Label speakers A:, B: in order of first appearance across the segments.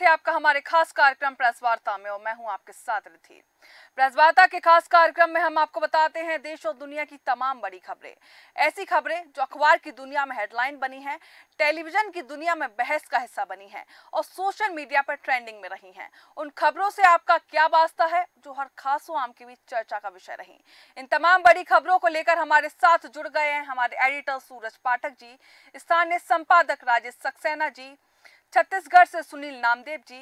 A: स्वागत है आपका हमारे खास कार्यक्रम प्रेस वार्ता में और मैं हूं आपके साथ रिथि। प्रेस वार्ता के खास कार्यक्रम में हम आपको बताते हैं देश और दुनिया की तमाम बड़ी खबरें, ऐसी खबरें जो अखबार की दुनिया में हेडलाइन बनी हैं, टेलीविजन की दुनिया में बहस का हिस्सा बनी हैं और सोशल मीडिया पर ट्रेंडिंग में रही हैं। उन खबरों से आपका क्या वास्ता है जो हर खास व आम के बीच चर्चा का विषय रही। इन तमाम बड़ी खबरों को लेकर हमारे साथ जुड़ गए हैं हमारे एडिटर सूरज पाठक जी, स्थानीय संपादक राजेश सक्सेना जी, छत्तीसगढ़ से सुनील नामदेव जी,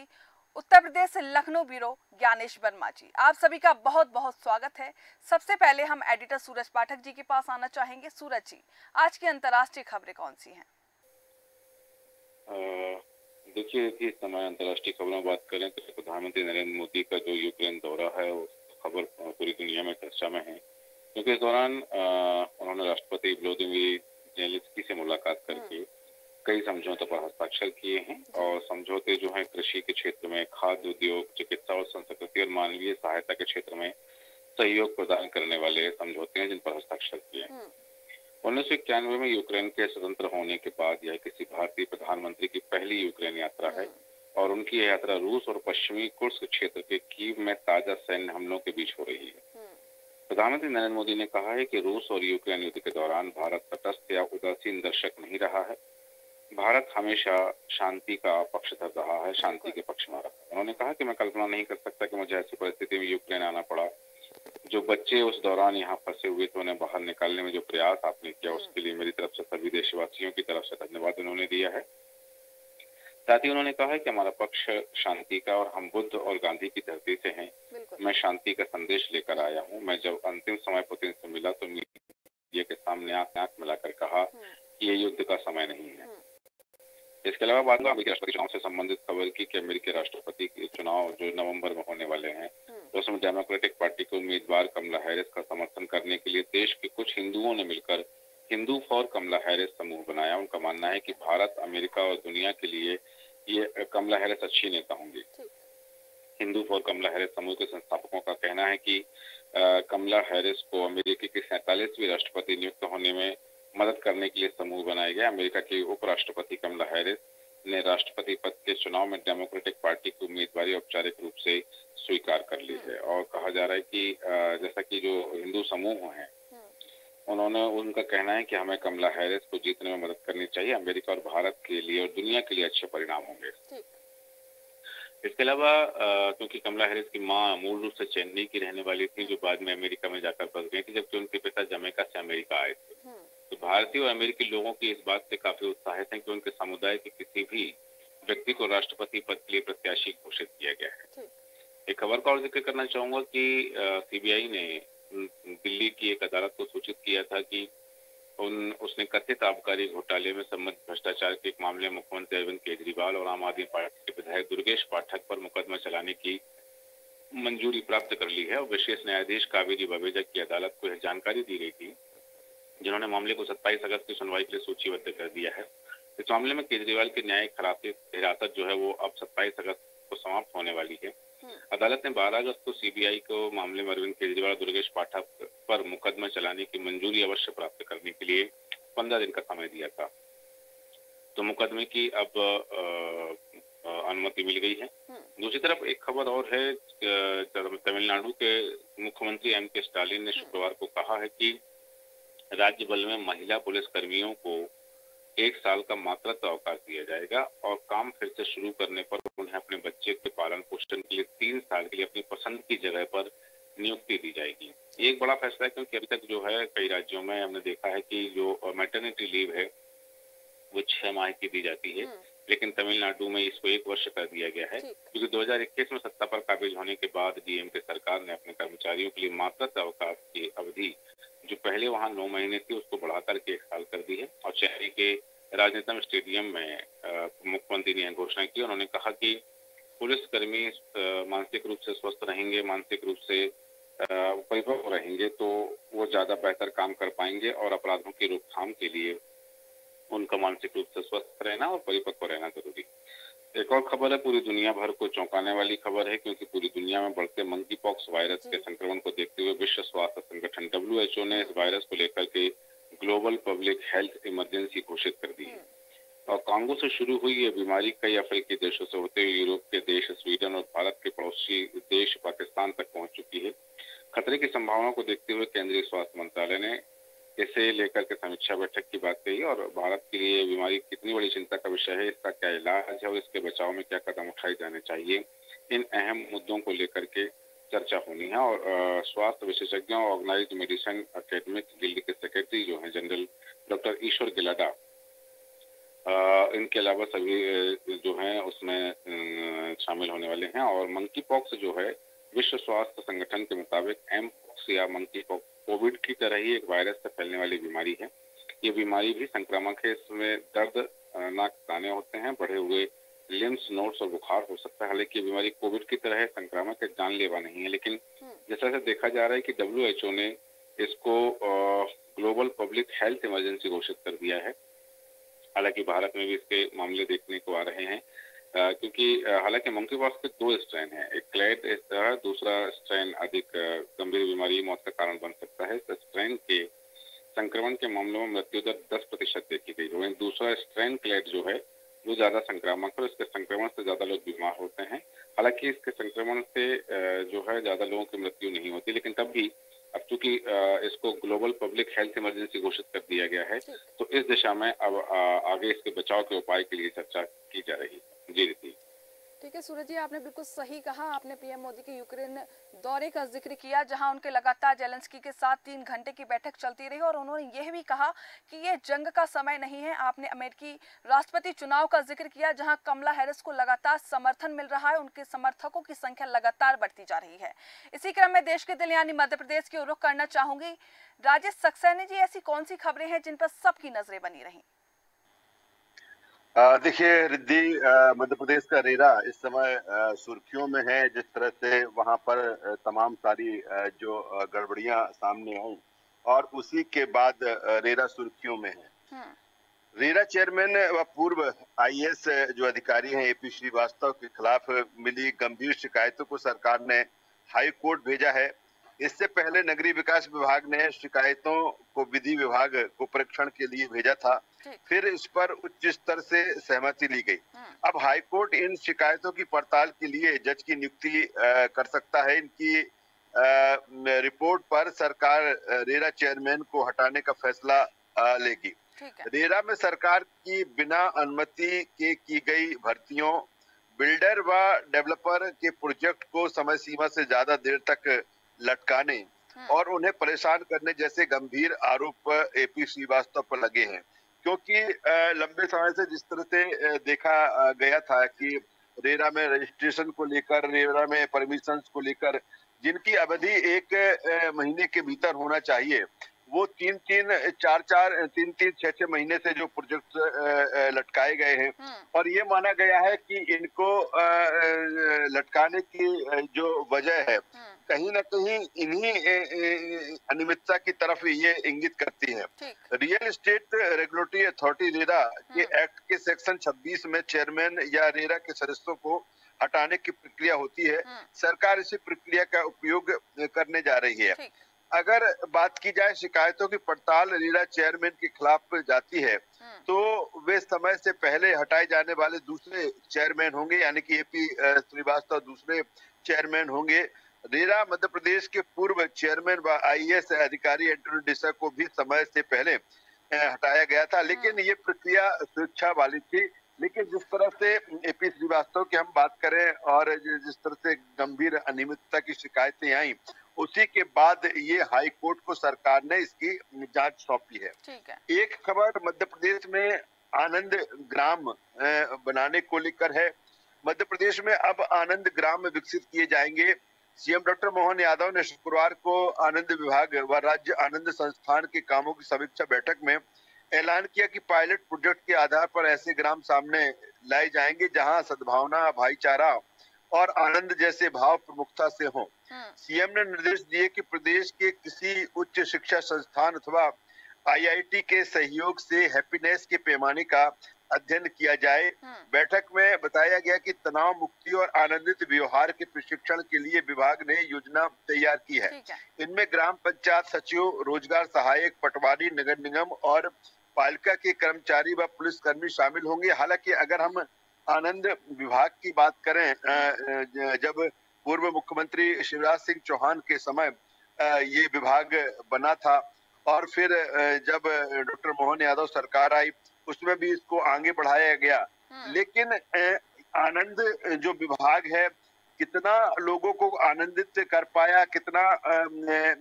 A: उत्तर प्रदेश से लखनऊ ब्यूरो ज्ञानेश वर्मा जी। आप सभी का बहुत बहुत स्वागत है। सबसे पहले हम एडिटर सूरज पाठक जी के पास आना चाहेंगे। सूरज जी, आज की अंतर्राष्ट्रीय खबरें कौन सी हैं?
B: देखिए, इस समय अंतर्राष्ट्रीय खबरों में बात करें तो प्रधानमंत्री नरेंद्र मोदी का जो यूक्रेन दौरा है वो खबर पूरी दुनिया में चर्चा में है, क्योंकि इस दौरान उन्होंने राष्ट्रपति व्लादिमीर ज़ेलेंस्की से मुलाकात करके कई समझौतों पर हस्ताक्षर किए हैं और समझौते जो हैं कृषि के क्षेत्र में, खाद्य उद्योग, चिकित्सा और संस्कृति और मानवीय सहायता के क्षेत्र में सहयोग प्रदान करने वाले समझौते हैं जिन पर हस्ताक्षर किए हैं। 1991 में यूक्रेन के स्वतंत्र होने के बाद यह किसी भारतीय प्रधानमंत्री की पहली यूक्रेन यात्रा है और उनकी यह यात्रा रूस और पश्चिमी कुर्स्क क्षेत्र के कीव में ताजा सैन्य हमलों के बीच हो रही है। प्रधानमंत्री नरेंद्र मोदी ने कहा है कि रूस और यूक्रेन युद्ध के दौरान भारत तटस्थ या उदासीन दर्शक नहीं रहा है। भारत हमेशा शांति का पक्षधर रहा है, शांति के पक्ष में रहा। उन्होंने कहा कि मैं कल्पना नहीं कर सकता कि मुझे ऐसी परिस्थिति में यूक्रेन आना पड़ा। जो बच्चे उस दौरान यहाँ फंसे हुए थे उन्हें बाहर निकालने में जो प्रयास आपने किया उसके लिए मेरी तरफ से सभी देशवासियों की तरफ से धन्यवाद उन्होंने दिया है। साथ ही उन्होंने कहा है कि हमारा पक्ष शांति का और हम बुद्ध और गांधी की धरती से हैं। मैं शांति का संदेश लेकर आया हूँ। मैं जब अंतिम समय पुतिन से मिला तो मीडिया के सामने आंख मिलाकर कहा कि ये युद्ध का समय नहीं है। इसके अलावा बाद में अमेरिकी राष्ट्रपति चुनाव से संबंधित खबर की कि अमेरिकी राष्ट्रपति के चुनाव जो नवंबर में होने वाले हैं उसमें डेमोक्रेटिक पार्टी के उम्मीदवार कमला हैरिस का समर्थन करने के लिए देश के कुछ हिंदुओं ने मिलकर हिंदू फॉर कमला हैरिस समूह बनाया। उनका मानना है कि भारत, अमेरिका और दुनिया के लिए ये कमला हैरिस अच्छी नेता होंगी। हिंदू फॉर कमला हैरिस समूह के संस्थापकों का कहना है कि कमला हैरिस को अमेरिका की 47वीं राष्ट्रपति नियुक्त होने में मदद करने के लिए समूह बनाया गया। अमेरिका के उपराष्ट्रपति कमला हैरिस ने राष्ट्रपति पद के चुनाव में डेमोक्रेटिक पार्टी की उम्मीदवारी औपचारिक रूप से स्वीकार कर ली है और कहा जा रहा है कि जैसा कि जो हिंदू समूह हैं उनका कहना है कि हमें कमला हैरिस को जीतने में मदद करनी चाहिए। अमेरिका और भारत के लिए और दुनिया के लिए अच्छे परिणाम होंगे। इसके अलावा क्योंकि कमला हैरिस की मां मूल रूप से चेन्नई की रहने वाली थी जो बाद में अमेरिका में जाकर बस गई थी, जबकि उनके पिता जमैका से अमेरिका आए थे। तो भारतीय और अमेरिकी लोगों की इस बात से काफी उत्साहित हैं कि उनके समुदाय के किसी भी व्यक्ति को राष्ट्रपति पद के लिए प्रत्याशी घोषित किया गया है। एक खबर का और जिक्र करना चाहूंगा कि सीबीआई ने दिल्ली की एक अदालत को सूचित किया था कि उसने कथित आबकारी घोटाले में संबंधित भ्रष्टाचार के एक मामले में मुख्यमंत्री अरविंद केजरीवाल और आम आदमी पार्टी के विधायक दुर्गेश पाठक पर मुकदमा चलाने की मंजूरी प्राप्त कर ली है और विशेष न्यायाधीश कावेरी बवेजा की अदालत को यह जानकारी दी गई थी, जिन्होंने मामले को 27 अगस्त की सुनवाई के लिए सूचीबद्ध कर दिया है। इस मामले में केजरीवाल की न्यायिक हिरासत जो है वो अब 27 अगस्त को समाप्त होने वाली है। अदालत ने 12 अगस्त को सीबीआई को मामले में अरविंद केजरीवाल और दुर्गेश पाठक पर मुकदमा चलाने की मंजूरी अवश्य प्राप्त करने के लिए 15 दिन का समय दिया था। तो मुकदमे की अब अनुमति मिल गई है। दूसरी तरफ एक खबर और है, तमिलनाडु के मुख्यमंत्री एम.के. स्टालिन ने शुक्रवार को कहा है कि राज्य बल में महिला पुलिस कर्मियों को 1 साल का मातृत्व अवकाश दिया जाएगा और काम फिर से शुरू करने पर उन्हें अपने बच्चे के पालन पोषण के लिए 3 साल के लिए अपनी पसंद की जगह पर नियुक्ति दी जाएगी। ये एक बड़ा फैसला है क्योंकि अभी तक जो है कई राज्यों में हमने देखा है कि जो मैटरनिटी लीव है वो 6 माह की दी जाती है, लेकिन तमिलनाडु में इसको 1 वर्ष कर दिया गया है क्योंकि 2021 में सत्ता पर काबिज होने के बाद डीएमके सरकार ने अपने कर्मचारियों के लिए मातृत्व अवकाश की अवधि जो पहले वहां 9 महीने थी उसको बढ़ाकर के 1 साल कर दी है। और चेन्नई के राजनीतम स्टेडियम में मुख्यमंत्री ने घोषणा की। उन्होंने कहा कि पुलिसकर्मी मानसिक रूप से स्वस्थ रहेंगे, मानसिक रूप से परिपक्व रहेंगे तो वो ज्यादा बेहतर काम कर पाएंगे और अपराधों की रोकथाम के लिए उनका मानसिक रूप से स्वस्थ रहना और परिपक्व रहना जरूरी। एक और खबर है, पूरी दुनिया भर को चौंकाने वाली खबर है क्योंकि पूरी दुनिया में बढ़ते मंकी पॉक्स वायरस के संक्रमण को देखते हुए विश्व स्वास्थ्य संगठन WHO ने इस वायरस को लेकर के ग्लोबल पब्लिक हेल्थ इमरजेंसी घोषित कर दी है। और कांगो से शुरू हुई ये बीमारी कई अफ्रीकी देशों से होते हुए यूरोप के देश स्वीडन और भारत के पड़ोसी देश पाकिस्तान तक पहुंच चुकी है। खतरे की संभावना को देखते हुए केंद्रीय स्वास्थ्य मंत्रालय ने इसे लेकर के समीक्षा बैठक की बात कही और भारत के लिए ये बीमारी कितनी बड़ी चिंता का विषय है, इसका क्या इलाज है और इसके बचाव में क्या कदम उठाए जाने चाहिए, इन अहम मुद्दों को लेकर के चर्चा होनी है। और स्वास्थ्य विशेषज्ञों और ऑर्गेनाइज्ड मेडिसिन एकेडमिक गिल्ड के सेक्रेटरी जो है जनरल डॉक्टर ईश्वर गिलाडा, इनके अलावा सभी जो हैं उसमें शामिल होने वाले हैं। और मंकी पॉक्स जो है विश्व स्वास्थ्य संगठन के मुताबिक एम पॉक्स या मंकी पॉक्स कोविड की तरह ही एक वायरस से फैलने वाली बीमारी है। ये बीमारी भी संक्रामक है। इसमें दर्द, नाक दाने होते हैं, बढ़े हुए लिम्स नोड्स और बुखार हो सकता है। हालांकि ये बीमारी कोविड की तरह है, संक्रामक है, जानलेवा नहीं है। लेकिन जैसा से देखा जा रहा है कि WHO ने इसको ग्लोबल पब्लिक हेल्थ इमरजेंसी घोषित कर दिया है। हालांकि भारत में भी इसके मामले देखने को आ रहे हैं, क्योंकि हालांकि मंकी पॉक्स के 2 स्ट्रेन हैं, एक क्लेड दूसरा स्ट्रेन अधिक गंभीर बीमारी मौत का कारण बन सकता है। इस स्ट्रेन के संक्रमण के मामलों में मृत्यु दर 10% देखी गई। वहीं दूसरा स्ट्रेन क्लेड जो है वो ज्यादा संक्रामक है, इसके संक्रमण से ज्यादा लोग बीमार होते हैं। हालांकि इसके संक्रमण से जो है ज्यादा लोगों की मृत्यु नहीं होती, लेकिन तब भी अब चूंकि इसको ग्लोबल पब्लिक हेल्थ इमरजेंसी घोषित कर दिया गया है, तो इस दिशा में अब आगे इसके बचाव के उपाय के लिए चर्चा की जा रही है। जी रीति।
A: ठीक है सूरज जी, आपने बिल्कुल सही कहा। आपने पीएम मोदी के यूक्रेन दौरे का जिक्र किया, जहां उनके लगातार जेलेंस्की के साथ 3 घंटे की बैठक चलती रही और उन्होंने यह भी कहा कि ये जंग का समय नहीं है। आपने अमेरिकी राष्ट्रपति चुनाव का जिक्र किया, जहां कमला हैरिस को लगातार समर्थन मिल रहा है, उनके समर्थकों की संख्या लगातार बढ़ती जा रही है। इसी क्रम में देश के दिल यानी मध्य प्रदेश की ओर रुख करना चाहूंगी। राजेश सक्सेना जी, ऐसी कौन सी खबरें हैं जिन पर सबकी नजरें बनी रही?
C: देखिए रिद्धि, मध्य प्रदेश का रेरा इस समय सुर्खियों में है। जिस तरह से वहां पर तमाम सारी जो गड़बड़ियां सामने आई और उसी के बाद रेरा सुर्खियों में है। रेरा चेयरमैन व पूर्व IAS जो अधिकारी हैं AP श्रीवास्तव के खिलाफ मिली गंभीर शिकायतों को सरकार ने हाई कोर्ट भेजा है। इससे पहले नगरीय विकास विभाग ने शिकायतों को विधि विभाग को परीक्षण के लिए भेजा था, फिर इस पर उच्च स्तर से सहमति ली गई। अब हाईकोर्ट इन शिकायतों की पड़ताल के लिए जज की नियुक्ति कर सकता है। इनकी रिपोर्ट पर सरकार रेरा चेयरमैन को हटाने का फैसला लेगी। रेरा में सरकार की बिना अनुमति के की गई भर्तियों, बिल्डर व डेवलपर के प्रोजेक्ट को समय सीमा से ज्यादा देर तक लटकाने और उन्हें परेशान करने जैसे गंभीर आरोप AP श्रीवास्तव पर लगे हैं। क्योंकि लंबे समय से जिस तरह से देखा गया था कि रेरा में रजिस्ट्रेशन को लेकर, रेरा में परमिशंस को लेकर जिनकी अवधि 1 महीने के भीतर होना चाहिए, वो 3-6 महीने से जो प्रोजेक्ट लटकाए गए हैं। और ये माना गया है कि इनको लटकाने की जो वजह है कहीं ना कहीं इन्हीं अनियमितता की तरफ ये इंगित करती है। Real estate regulatory authority RERA के एक्ट के सेक्शन 26 में चेयरमैन या रेरा के सदस्यों को हटाने की प्रक्रिया होती है। सरकार इसी प्रक्रिया का उपयोग करने जा रही है। अगर बात की जाए शिकायतों की पड़ताल रेरा चेयरमैन के खिलाफ जाती है तो वे समय से पहले हटाए जाने वाले दूसरे चेयरमैन होंगे, यानी कि AP श्रीवास्तव दूसरे चेयरमैन होंगे। रेरा मध्य प्रदेश के पूर्व चेयरमैन व IAS अधिकारी एंटोनी डिसा को भी समय से पहले हटाया गया था, लेकिन ये प्रक्रिया स्वेच्छा वाली थी। लेकिन जिस तरह से AP श्रीवास्तव की हम बात करें और जिस तरह से गंभीर अनियमितता की शिकायतें आई, उसी के बाद ये हाई कोर्ट को सरकार ने इसकी जांच सौंपी है। एक खबर मध्य प्रदेश में आनंद ग्राम बनाने को लेकर है। मध्य प्रदेश में अब आनंद ग्राम विकसित किए जाएंगे। CM डॉक्टर मोहन यादव ने शुक्रवार को आनंद विभाग व राज्य आनंद संस्थान के कामों की समीक्षा बैठक में ऐलान किया कि पायलट प्रोजेक्ट के आधार पर ऐसे ग्राम सामने लाए जाएंगे जहां सद्भावना, भाईचारा और आनंद जैसे भाव प्रमुखता से हों। CM ने निर्देश दिए कि प्रदेश के किसी उच्च शिक्षा संस्थान अथवा IIT के सहयोग से हैप्पीनेस के पैमाने का अध्ययन किया जाए। बैठक में बताया गया कि तनाव मुक्ति और आनंदित व्यवहार के प्रशिक्षण के लिए विभाग ने योजना तैयार की है। इनमें ग्राम पंचायत सचिव, रोजगार सहायक, पटवारी, नगर निगम और पालिका के कर्मचारी व पुलिसकर्मी शामिल होंगे। हालांकि अगर हम आनंद विभाग की बात करें, जब पूर्व मुख्यमंत्री शिवराज सिंह चौहान के समय ये विभाग बना था और फिर जब डॉक्टर मोहन यादव सरकार आई उसमें भी इसको आगे बढ़ाया गया। लेकिन आनंद जो विभाग है कितना लोगों को आनंदित कर पाया, कितना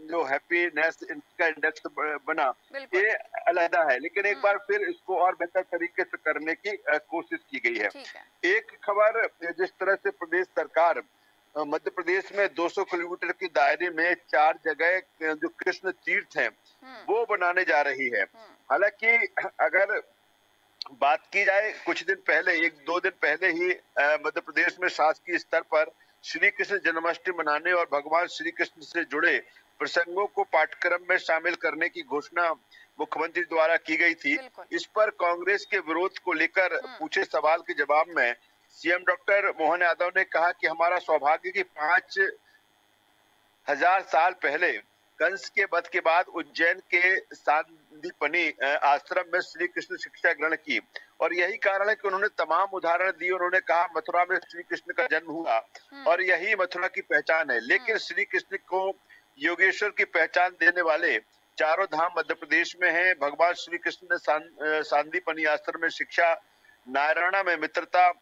C: जो हैप्पीनेस इसका इंडेक्स बना, ये अलग है। लेकिन एक बार फिर इसको और बेहतर तरीके से करने की कोशिश की गई है। एक खबर जिस तरह से प्रदेश सरकार मध्य प्रदेश में 200 किलोमीटर के दायरे में 4 जगह जो कृष्ण तीर्थ हैं वो बनाने जा रही है। हालांकि अगर बात की जाए, कुछ दिन पहले, 1-2 दिन पहले ही मध्य प्रदेश में शासकीय स्तर पर श्री कृष्ण जन्माष्टमी मनाने और भगवान श्री कृष्ण से जुड़े प्रसंगों को पाठ्यक्रम में शामिल करने की घोषणा मुख्यमंत्री द्वारा की गई थी। इस पर कांग्रेस के विरोध को लेकर पूछे सवाल के जवाब में सीएम डॉक्टर मोहन यादव ने कहा कि हमारा सौभाग्य कि 5000 साल पहले कंस के वध के बाद उज्जैन के सांदीपनि आश्रम में श्री कृष्ण शिक्षा ग्रहण की और यही कारण है कि उन्होंने तमाम उदाहरण दिए। उन्होंने कहा मथुरा में श्री कृष्ण का जन्म हुआ और यही मथुरा की पहचान है। लेकिन श्री कृष्ण को योगेश्वर की पहचान देने वाले चारों धाम मध्य प्रदेश में हैं। भगवान श्री कृष्ण ने सांदीपनि आश्रम में शिक्षा, नारायणा में मित्रता,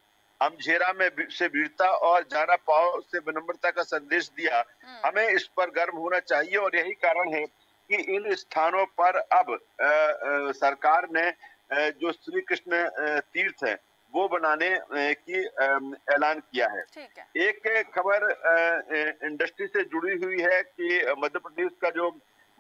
C: अमझेरा में से वीरता और जाना पाओ से विनम्रता का संदेश दिया। हमें इस पर गर्व होना चाहिए और यही कारण है कि इन स्थानों पर अब सरकार ने जो श्री कृष्ण तीर्थ है वो बनाने की ऐलान किया है। एक खबर इंडस्ट्री से जुड़ी हुई है कि मध्य प्रदेश का जो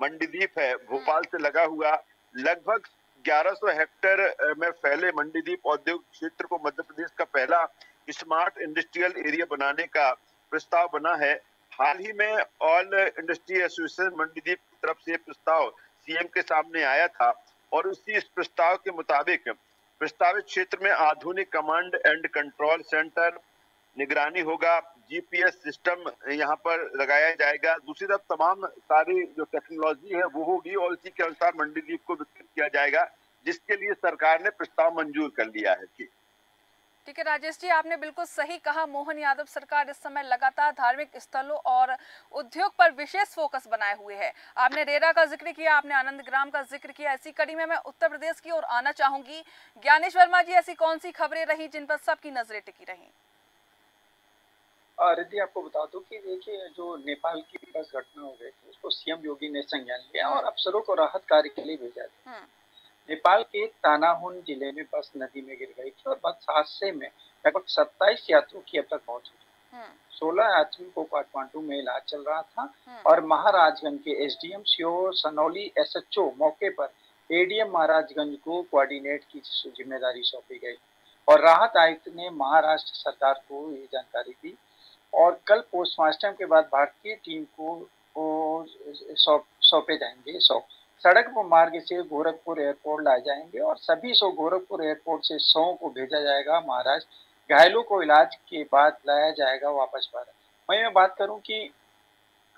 C: मंडीदीप है भोपाल से लगा हुआ, लगभग 1100 हेक्टेयर में फैले मंडीदीप औद्योगिक क्षेत्र को मध्य प्रदेश का पहला स्मार्ट इंडस्ट्रियल एरिया बनाने का प्रस्ताव बना है। हाल ही में ऑल इंडस्ट्री एसोसिएशन मंडीदीप की तरफ से प्रस्ताव सीएम के सामने आया था और इस प्रस्ताव के मुताबिक प्रस्तावित क्षेत्र में आधुनिक कमांड एंड कंट्रोल सेंटर, निगरानी होगा, जीपीएस सिस्टम यहाँ पर लगाया जाएगा। दूसरी तरफ तमाम सारी जो टेक्नोलॉजी है वो होगी और इसी के अनुसार मंडीदीप को विकसित किया जाएगा, जिसके लिए सरकार ने प्रस्ताव मंजूर कर लिया है।
A: ठीक है राजेश जी, आपने बिल्कुल सही कहा। मोहन यादव सरकार इस समय लगातार धार्मिक स्थलों और उद्योग पर विशेष फोकस बनाए हुए है। आपने रेरा का जिक्र किया, आपने आनंद ग्राम का जिक्र किया। ऐसी कड़ी में मैं उत्तर प्रदेश की ओर आना चाहूंगी। ज्ञानेश वर्मा जी, ऐसी कौन सी खबरें रही जिन पर सबकी नजरें टिकी रही?
D: रिद्धि, आपको बता दूं कि देखिए जो नेपाल की बस घटना हो गई थी उसको सीएम योगी ने संज्ञान लिया और अफसरों को राहत कार्य के लिए भेजा था। नेपाल के तानाहुन जिले में बस नदी में गिर गई थी और बस हादसे में लगभग 27 यात्रियों की अब तक मौत हुई। 16 यात्रियों को काठमांडू में इलाज चल रहा था और महाराजगंज के एसडीएम सीओ सनौली एसएचओ मौके पर एडीएम महाराजगंज को कोऑर्डिनेट की जिम्मेदारी सौंपी गई और राहत आयुक्त ने महाराष्ट्र सरकार को ये जानकारी दी और कल पोस्टमार्टम के बाद भारतीय टीम को सौंपे जाएंगे। सड़क मार्ग से गोरखपुर एयरपोर्ट लाए जाएंगे और सभी 100 गोरखपुर एयरपोर्ट से 100 को भेजा जाएगा महाराष्ट्र। घायलों को इलाज के बाद लाया जाएगा वापस भारत। वहीं मैं बात करूं कि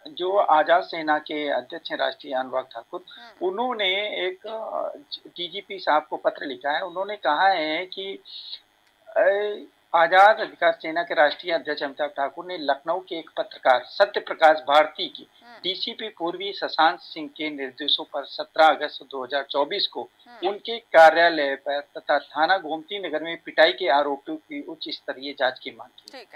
D: जो आजाद सेना के अध्यक्ष हैं राष्ट्रीय अनुराग ठाकुर, उन्होंने एक डीजीपी साहब को पत्र लिखा है। उन्होंने कहा है कि आजाद अधिकार सेना के राष्ट्रीय अध्यक्ष अमिताभ ठाकुर ने लखनऊ के एक पत्रकार सत्य प्रकाश भारती की डीसीपी पूर्वी शशांक सिंह के निर्देशों पर 17 अगस्त 2024 को उनके कार्यालय पर तथा थाना गोमती नगर में पिटाई के आरोपियों की उच्च स्तरीय जांच की मांग की।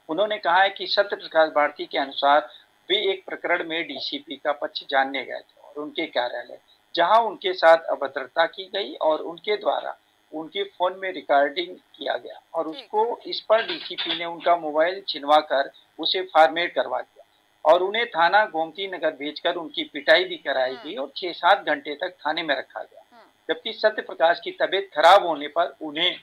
D: उन्होंने कहा है कि सत्य प्रकाश भारती के अनुसार वे एक प्रकरण में डीसीपी का पक्ष जानने गए थे और उनके कार्यालय जहां उनके साथ अभद्रता की गई और उनके द्वारा उनके फोन में रिकॉर्डिंग किया गया और उसको इस पर डीसीपी ने उनका मोबाइल छिनवा कर उसे फॉर्मेट करवा दिया और उन्हें थाना गोमती नगर भेजकर उनकी पिटाई भी कराई गई और 6-7 घंटे तक थाने में रखा गया। जबकि सत्य प्रकाश की तबीयत खराब होने पर उन्हें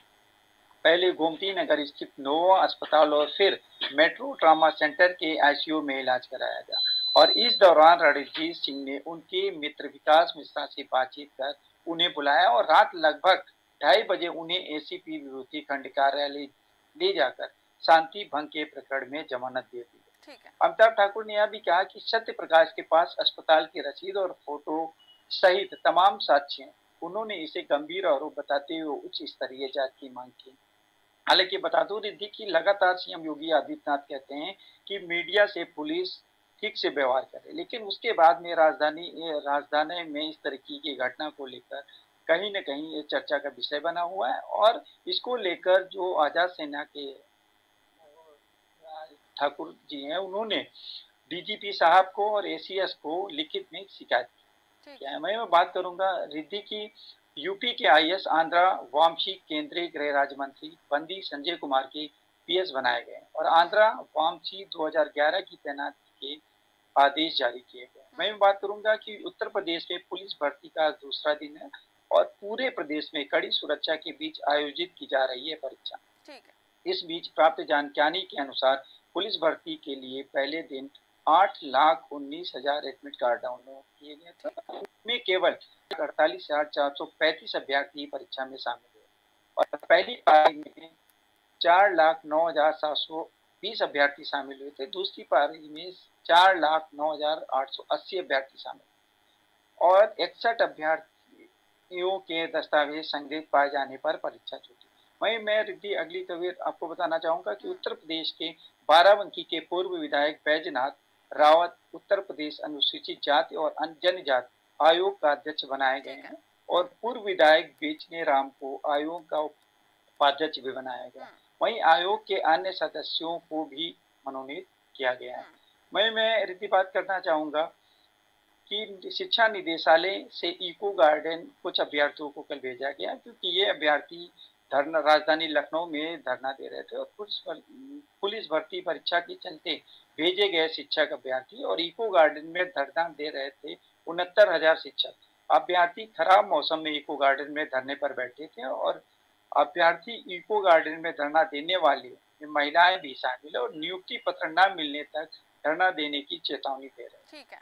D: पहले गोमती नगर स्थित नोवा अस्पताल और फिर मेट्रो ट्रामा सेंटर के आईसीयू में इलाज कराया गया और इस दौरान रणजीत सिंह ने उनके मित्र विकास मिश्रा से बातचीत कर उन्हें बुलाया और रात लगभग 2:30 बजे उन्हें एसीपी विभूति खंड कार्यालय ले जाकर शांति भंग के प्रकरण में जमानत दे दी। अमिताभ ठाकुर ने यह भी कहा कि सत्य प्रकाश के पास अस्पताल की रसीद और फोटो सहित तमाम साक्ष्य उन्होंने इसे गंभीर आरोप बताते हुए उच्च स्तरीय जांच की मांग की। हालांकि बता दूं रिद्धि की लगातार सीएम योगी आदित्यनाथ कहते हैं कि मीडिया से पुलिस ठीक से व्यवहार करे, लेकिन उसके बाद में राजधानी में इस तरीके की घटना को लेकर कहीं न कहीं ये चर्चा का विषय बना हुआ है और इसको लेकर जो आजाद सेना के ठाकुर जी हैं, उन्होंने डीजीपी साहब को और एसीएस को लिखित में शिकायत की है। मैं बात करूंगा रिद्धि की यूपी के आईएएस आंध्रा वामसी केंद्रीय गृह राज्य मंत्री बंदी संजय कुमार के पीएस बनाए गए और आंध्रा वामसी 2011 की तैनाती के आदेश जारी किए गए। मैं बात करूंगा कि उत्तर प्रदेश में पुलिस भर्ती का दूसरा दिन है और पूरे प्रदेश में कड़ी सुरक्षा के बीच आयोजित की जा रही है परीक्षा। ठीक है। इस बीच प्राप्त जानकारी के अनुसार पुलिस भर्ती के लिए पहले दिन 8,19,000 एडमिट कार्ड डाउनलोड किए गए थे। उनमें केवल 48,435 अभ्यर्थी परीक्षा में शामिल हुए और पहली पारी में 4,09,720 अभ्यर्थी शामिल हुए थे। दूसरी पारी में 4,09,880 अभ्यर्थी शामिल और 61 अभ्यर्थियों के दस्तावेज संदिग्ध पाए जाने पर परीक्षा छूटी। वहीं मैं रिद्धि अगली खबर आपको बताना चाहूंगा कि उत्तर प्रदेश के बाराबंकी के पूर्व विधायक बैजनाथ रावत उत्तर प्रदेश अनुसूचित जाति और जनजाति आयोग का अध्यक्ष बनाए गए हैं और पूर्व विधायक बेचने राम को आयोग का उपाध्यक्ष भी बनाया गया। वहीं आयोग के अन्य सदस्यों को भी मनोनीत किया गया है। मैं रिद्धि बात करना चाहूंगा कि शिक्षा निदेशालय से इको गार्डन कुछ अभ्यर्थियों को कल भेजा गया क्योंकि ये अभ्यर्थी धरना राजधानी लखनऊ में धरना दे रहे थे और पुलिस भर्ती परीक्षा के चलते भेजे गए शिक्षक अभ्यर्थी और इको गार्डन में धरना दे रहे थे 69,000 शिक्षक अभ्यर्थी खराब मौसम में इको गार्डन में धरने पर बैठे थे और अभ्यर्थी इको गार्डन में धरना देने वाले महिलाएं भी शामिल है और नियुक्ति पत्र न मिलने तक धरना देने की चेतावनी दे रहे। ठीक है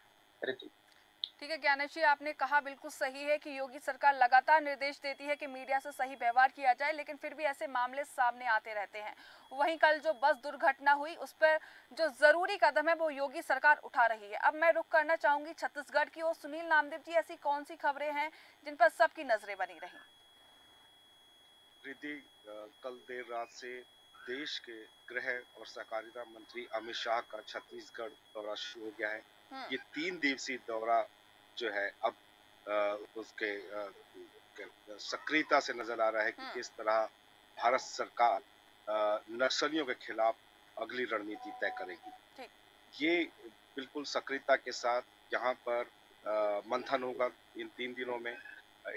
D: ठीक है
A: ज्ञानेश जी, आपने कहा बिल्कुल सही है कि योगी सरकार लगातार निर्देश देती है कि मीडिया से सही व्यवहार किया जाए, लेकिन फिर भी ऐसे मामले सामने आते रहते हैं। वहीं कल जो बस दुर्घटना हुई उस पर जो जरूरी कदम है वो योगी सरकार उठा रही है। अब मैं रुख करना चाहूंगी छत्तीसगढ़ की ओर। सुनील नामदेव जी, ऐसी कौन सी खबरें हैं जिन पर सबकी नजरें बनी रही?
E: रिद्धि, कल देर रात से देश के गृह और सहकारिता मंत्री अमित शाह का छत्तीसगढ़ दौरा शुरू हो गया है। ये 3 दिवसीय दौरा जो है अब उसके सक्रियता से नजर आ रहा है कि किस तरह भारत सरकार नक्सलियों के खिलाफ अगली रणनीति तय करेगी। ये बिल्कुल सक्रियता के साथ यहाँ पर मंथन होगा। इन 3 दिनों में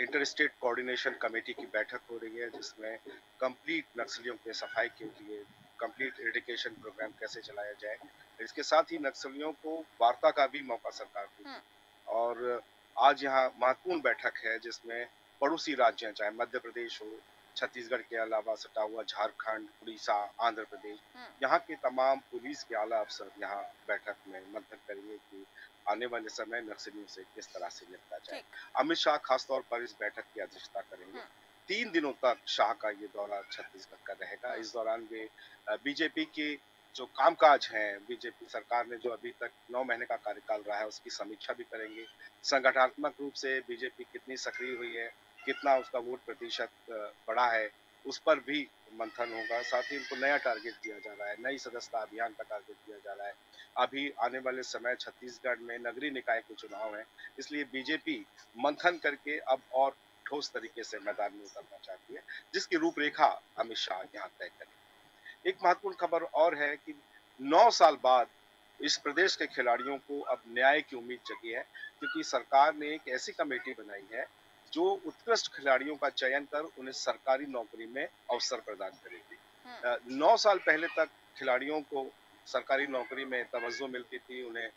E: इंटर स्टेट कोऑर्डिनेशन कमेटी की बैठक हो रही है जिसमें कंप्लीट नक्सलियों के सफाई के लिए कंप्लीट एजुकेशन प्रोग्राम कैसे चलाया जाए। इसके साथ ही नक्सलियों को वार्ता का भी मौका सरकार देगी और आज यहाँ महत्वपूर्ण बैठक है जिसमें पड़ोसी राज्य चाहे मध्य प्रदेश हो, छत्तीसगढ़ के अलावा सटा हुआ झारखंड, उड़ीसा, आंध्र प्रदेश, यहाँ के तमाम पुलिस के आला अफसर यहाँ बैठक में मंथन करेंगे कि आने वाले समय नक्सलियों से किस तरह से निपटा जाए। अमित शाह खासतौर पर इस बैठक की अध्यक्षता करेंगे। 3 दिनों तक शाह का ये दौरा छत्तीसगढ़ का रहेगा। इस दौरान वे बीजेपी के जो कामकाज हैं, बीजेपी सरकार ने जो अभी तक 9 महीने का कार्यकाल रहा है उसकी समीक्षा भी करेंगे। संगठनात्मक रूप से बीजेपी कितनी सक्रिय हुई है, कितना उसका वोट प्रतिशत बढ़ा है, उस पर भी मंथन होगा। साथ ही उनको नया टारगेट दिया जा रहा है, नई सदस्यता अभियान का टारगेट दिया जा रहा है। अभी आने वाले समय छत्तीसगढ़ में नगरीय निकाय के चुनाव हैं, इसलिए बीजेपी मंथन करके अब और ठोस तरीके से मैदान में उतरना चाहती है, जिसकी रूपरेखा अमित शाह यहाँ तय करेंगे। एक महत्वपूर्ण खबर और है कि 9 साल बाद इस प्रदेश के खिलाड़ियों को अब न्याय की उम्मीद जगी है क्योंकि सरकार ने एक ऐसी कमेटी बनाई है जो उत्कृष्ट खिलाड़ियों का चयन कर उन्हें सरकारी नौकरी में अवसर प्रदान करेगी। 9 साल पहले तक खिलाड़ियों को सरकारी नौकरी में तवज्जो मिलती थी, उन्हें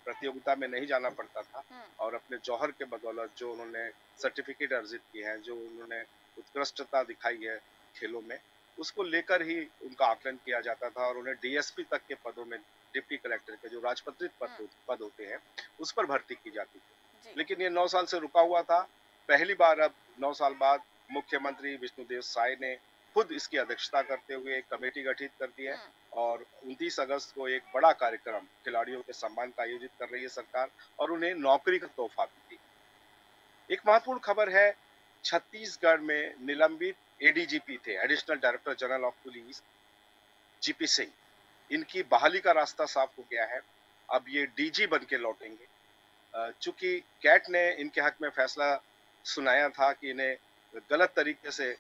E: प्रतियोगिता में नहीं जाना पड़ता था और अपने जौहर के बदौलत जो उन्होंने सर्टिफिकेट अर्जित किए हैं, जो उन्होंने उत्कृष्टता दिखाई है खेलों में, उसको लेकर ही उनका आकलन किया जाता था और उन्हें डीएसपी तक के पदों में, डिप्टी कलेक्टर के जो राजपत्रित पद होते हैं उस पर भर्ती की जाती थी। लेकिन ये 9 साल से रुका हुआ था। पहली बार अब 9 साल बाद मुख्यमंत्री विष्णुदेव साय ने खुद इसकी अध्यक्षता करते हुए एक कमेटी गठित कर दी है और 29 अगस्त को एक बड़ा कार्यक्रम खिलाड़ियों के सम्मान का आयोजित कर रही है सरकार और उन्हें नौकरी का तोहफा भी दी। एक महत्वपूर्ण खबर है, छत्तीसगढ़ में निलंबित एडीजीपी थे, additional director general of police, GP Singh, इनकी बहाली का रास्ता साफ हो गया है। अब ये डीजी बन के लौटेंगे। चूंकि कैट ने इनके हक में फैसला सुनाया था कि इन्हें गलत तरीके से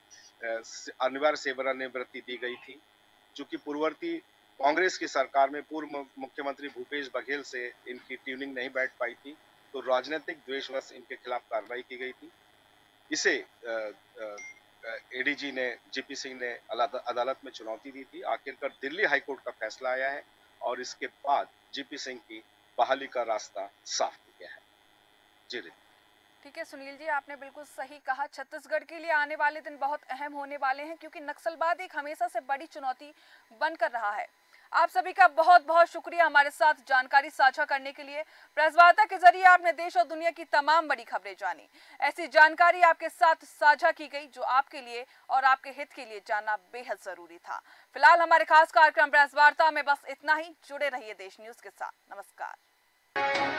E: अनिवार्य सेवानिवृत्ति दी गई थी, चूंकि पूर्ववर्ती कांग्रेस की सरकार में पूर्व मुख्यमंत्री भूपेश बघेल से इनकी ट्यूनिंग नहीं बैठ पाई थी, तो राजनीतिक द्वेषवश इनके खिलाफ कार्रवाई की गई थी। इसे एडीजी ने, जीपी सिंह ने अदालत में चुनौती दी थी। आखिरकार दिल्ली हाईकोर्ट का फैसला आया है और इसके बाद जीपी सिंह की बहाली का रास्ता साफ हो गया है। जी
A: ठीक है सुनील जी, आपने बिल्कुल सही कहा। छत्तीसगढ़ के लिए आने वाले दिन बहुत अहम होने वाले हैं, क्योंकि नक्सलवाद एक हमेशा से बड़ी चुनौती बनकर रहा है। आप सभी का बहुत बहुत शुक्रिया हमारे साथ जानकारी साझा करने के लिए। प्रेस वार्ता के जरिए आपने देश और दुनिया की तमाम बड़ी खबरें जानी। ऐसी जानकारी आपके साथ साझा की गई जो आपके लिए और आपके हित के लिए जानना बेहद जरूरी था। फिलहाल हमारे खास कार्यक्रम प्रेस वार्ता में बस इतना ही। जुड़े रहिए देश न्यूज के साथ। नमस्कार।